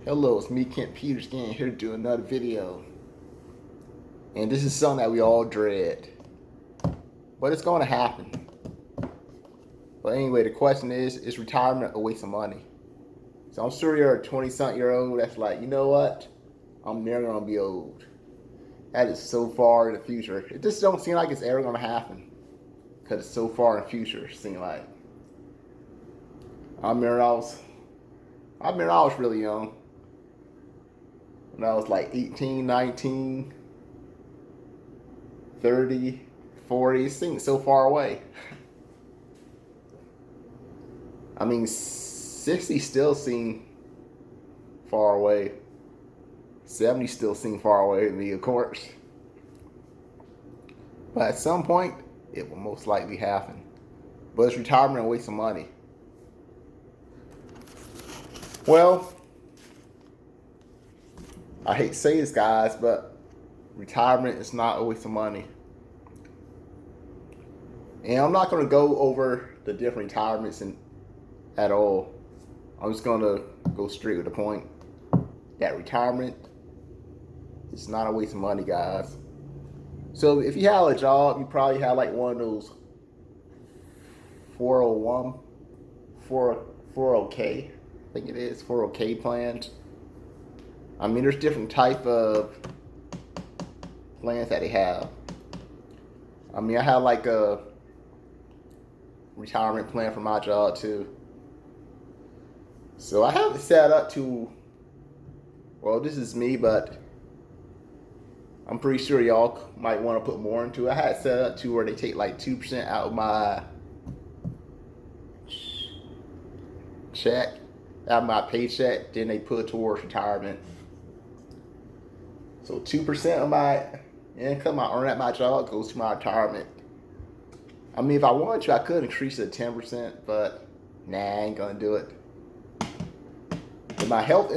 Hello, it's me, Kent Peters, again, here to do another video. And this is something that we all dread. But it's going to happen. But anyway, the question is retirement a waste of money? So I'm sure you're a 20-something-year-old that's like, you know what? I'm never going to be old. That is so far in the future. It just don't seem like it's ever going to happen. Because it's so far in the future, it seems like. I remember I was really young. When I was like 18, 19, 30, 40, it seems so far away. I mean, 60 still seem far away. 70 still seem far away to me, of course. But at some point, it will most likely happen. But it's retirement a waste of money? Well, I hate to say this, guys, but retirement is not a waste of money. And I'm not going to go over the different retirements at all. I'm just going to go straight to the point. That retirement is not a waste of money, guys. So if you have a job, you probably have like one of those 401, 401k, I think it is, 401k plans. I mean, there's different type of plans that they have. I mean, I have like a retirement plan for my job too. So I have it set up to, well, this is me, but I'm pretty sure y'all might want to put more into it. I had it set up to where they take like 2% out of my check, out of my paycheck, then they put it towards retirement. So 2% of my income I earn at my job goes to my retirement. I mean, if I wanted to, I could increase it to 10%, but nah, I ain't gonna do it. If my health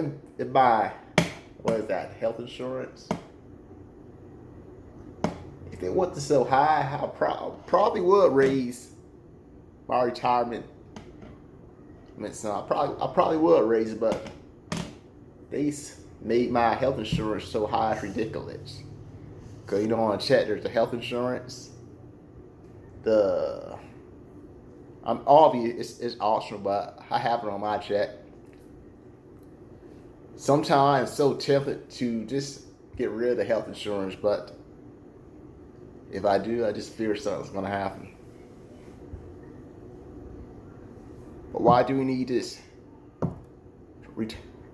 what is that, health insurance? If it wasn't so high, I probably would raise my retirement. So I probably would raise it, but they made my health insurance so high it's ridiculous. Cause you know, on check there's the health insurance. I'm obvious it's optional, but I have it on my check. Sometimes I'm so tempted to just get rid of the health insurance, but if I do, I just fear something's gonna happen. But why do we need this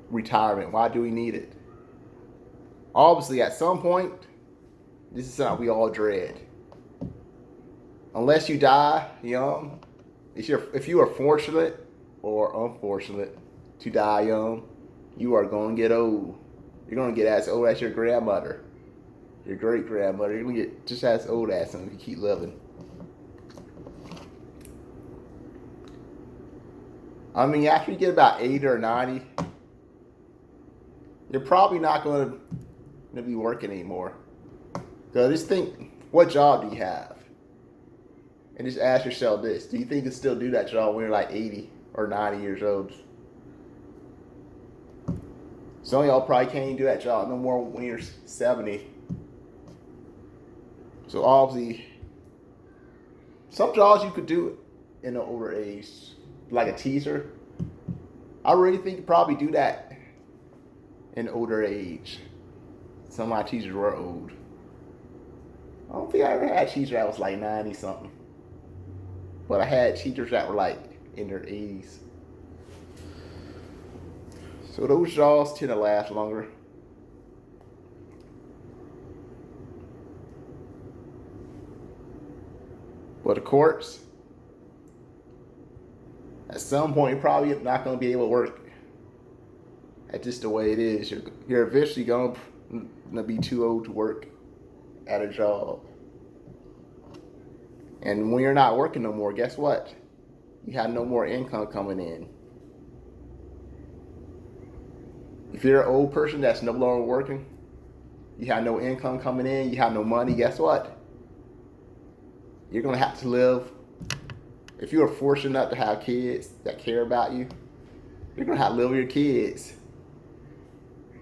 retirement? Why do we need it? Obviously, at some point, this is something we all dread. Unless you die young, if you are fortunate or unfortunate to die young, you are going to get old. You're going to get as old as your grandmother, your great grandmother. You're going to get just as old as them if you keep living. I mean, after you get about 80 or 90, you're probably not going to be working anymore. So just think, what job do you have? And just ask yourself this: do you think you can still do that job when you're like 80 or 90 years old? Some of y'all probably can't even do that job no more when you're 70. So obviously, some jobs you could do in an older age, like a teacher. I really think you probably do that in older age. Some of my teachers were old. I don't think I ever had a teacher that was like 90 something. But I had teachers that were like in their 80s. So those jobs tend to last longer. But of course, at some point you're probably not going to be able to work. That's just the way it is. You're eventually going to be too old to work at a job. And when you're not working no more, guess what? You have no more income coming in. If you're an old person that's no longer working, you have no income coming in, you have no money, guess what? You're going to have to live. If you are fortunate enough to have kids that care about you, you're going to have to live with your kids.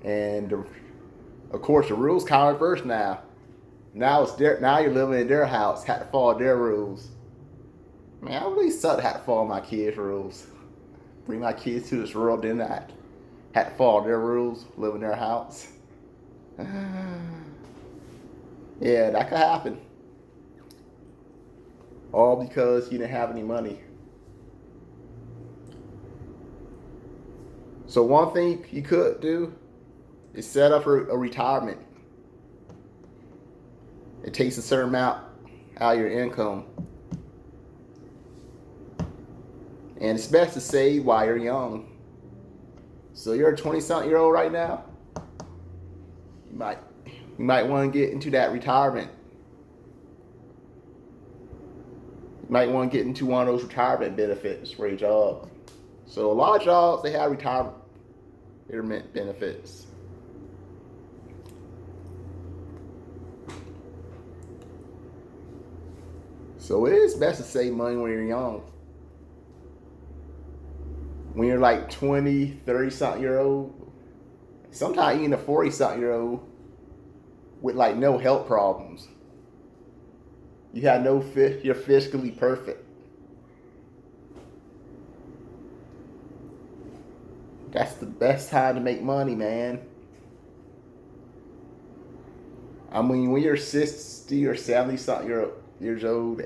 And of course, the rules kind of reversed now. Now it's their, now you're living in their house, had to follow their rules. Man, I really suck had to follow my kids' rules. Bring my kids to this world, then I had to follow their rules, live in their house. Yeah, that could happen. All because you didn't have any money. So one thing you could do is set up a retirement. It takes a certain amount out of your income. And it's best to save while you're young. So you're a 20-something-year-old right now. You might want to get into that retirement. You might want to get into one of those retirement benefits for your job. So a lot of jobs, they have retirement benefits. So it is best to save money when you're young. When you're like 20, 30-something-year-old, sometimes even a 40-something-year-old with like no health problems. You have no you're fiscally perfect. That's the best time to make money, man. I mean, when you're 60 or 70-something years old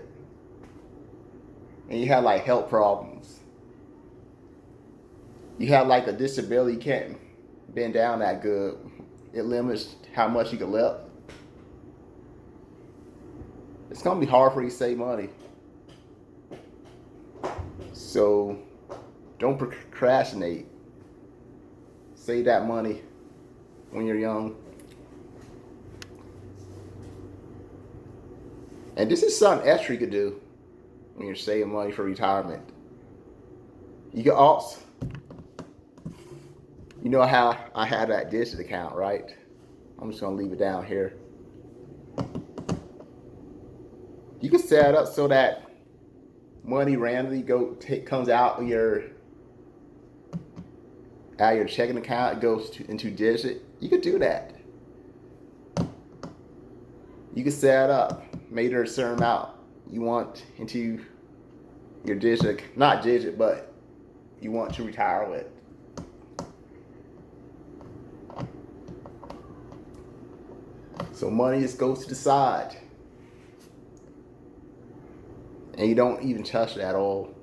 and you have like health problems, you have like a disability, you can't bend down that good. It limits how much you can lift. It's gonna be hard for you to save money. So don't procrastinate. Save that money when you're young. And this is something extra you could do when you're saving money for retirement. You can also, you know how I have that Digit account, right? I'm just gonna leave it down here. You can set it up so that money randomly comes out of your checking account. It goes into Digit. You could do that. You can set it up. Make there a certain amount you want into your Digit, not Digit, but you want to retire with. So money just goes to the side. And you don't even touch it at all.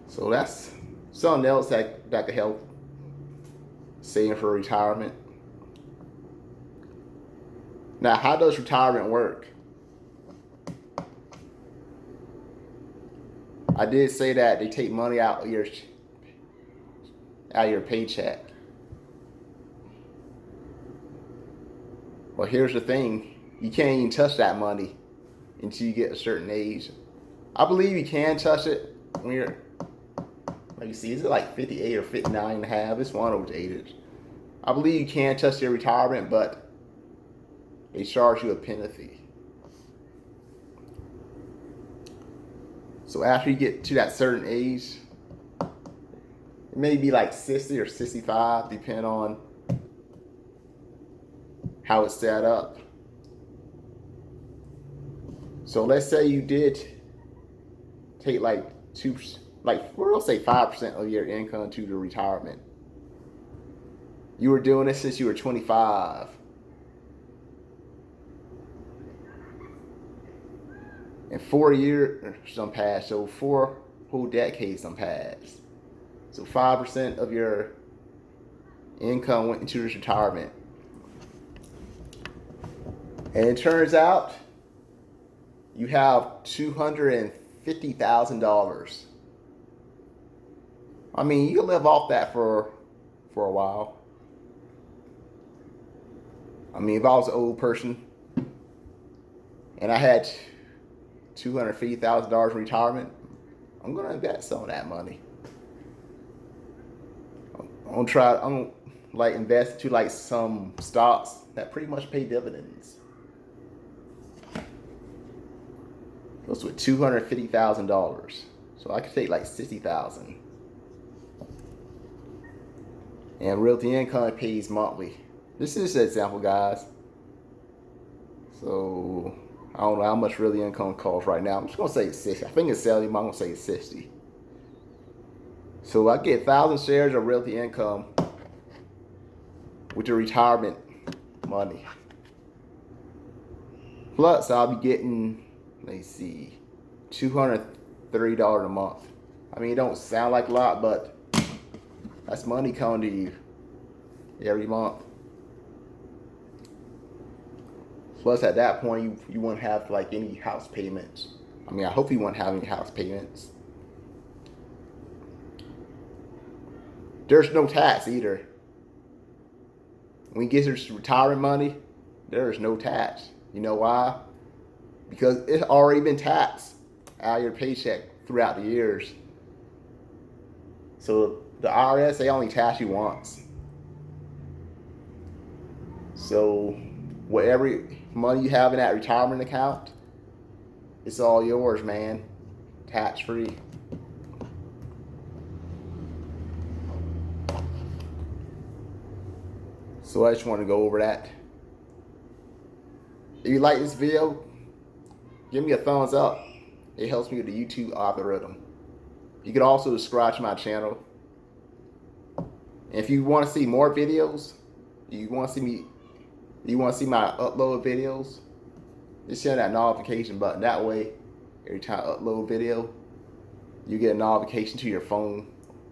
So that's something else that could help saving for retirement. Now, how does retirement work? I did say that they take money out of your paycheck. Well, here's the thing. You can't even touch that money until you get a certain age. I believe you can touch it when you're, let me see, is it like 58 or 59 and a half? It's one of those ages. I believe you can touch your retirement, but they charge you a penalty. So after you get to that certain age, it may be like 60 or 65, depending on how it's set up. So let's say you did take like we'll say 5% of your income to the retirement. You were doing this since you were 25. And 4 years done passed, so 4 whole decades done passed. So 5% of your income went into this retirement. And it turns out you have $250,000. I mean, you can live off that for a while. I mean, if I was an old person and I had $250,000 in retirement, I'm gonna invest some of that money. I'm gonna like invest into like some stocks that pretty much pay dividends. Those with $250,000, so I could take like $60,000. And Realty Income pays monthly. This is an example, guys. So I don't know how much Realty Income costs right now. I'm just gonna say it's 60. I think it's 70, but I'm gonna say it's 60. So I get 1,000 shares of Realty Income with your retirement money. Plus I'll be getting, let's see, $230 a month. I mean, it don't sound like a lot, but that's money coming to you every month. Plus, at that point, you won't have like any house payments. I mean, I hope you won't have any house payments. There's no tax either. When you get your retirement money, there is no tax. You know why? Because it's already been taxed out of your paycheck throughout the years. So the IRS, they only tax you once. So whatever money you have in that retirement account, it's all yours, man. Tax free. So I just want to go over that. If you like this video, give me a thumbs up. It helps me with the YouTube algorithm. You can also subscribe to my channel. And if you want to see more videos, you want to see my upload videos, just hit that notification button. That way, every time I upload video, you get a notification to your phone,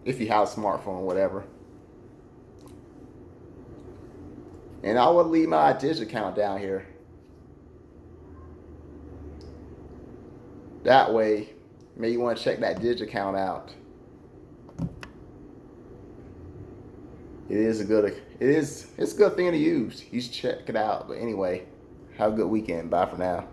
if you have a smartphone, whatever. And I will leave my Digit account down here. That way, maybe you want to check that Digit account out. It's a good thing to use. You should check it out. But anyway, have a good weekend. Bye for now.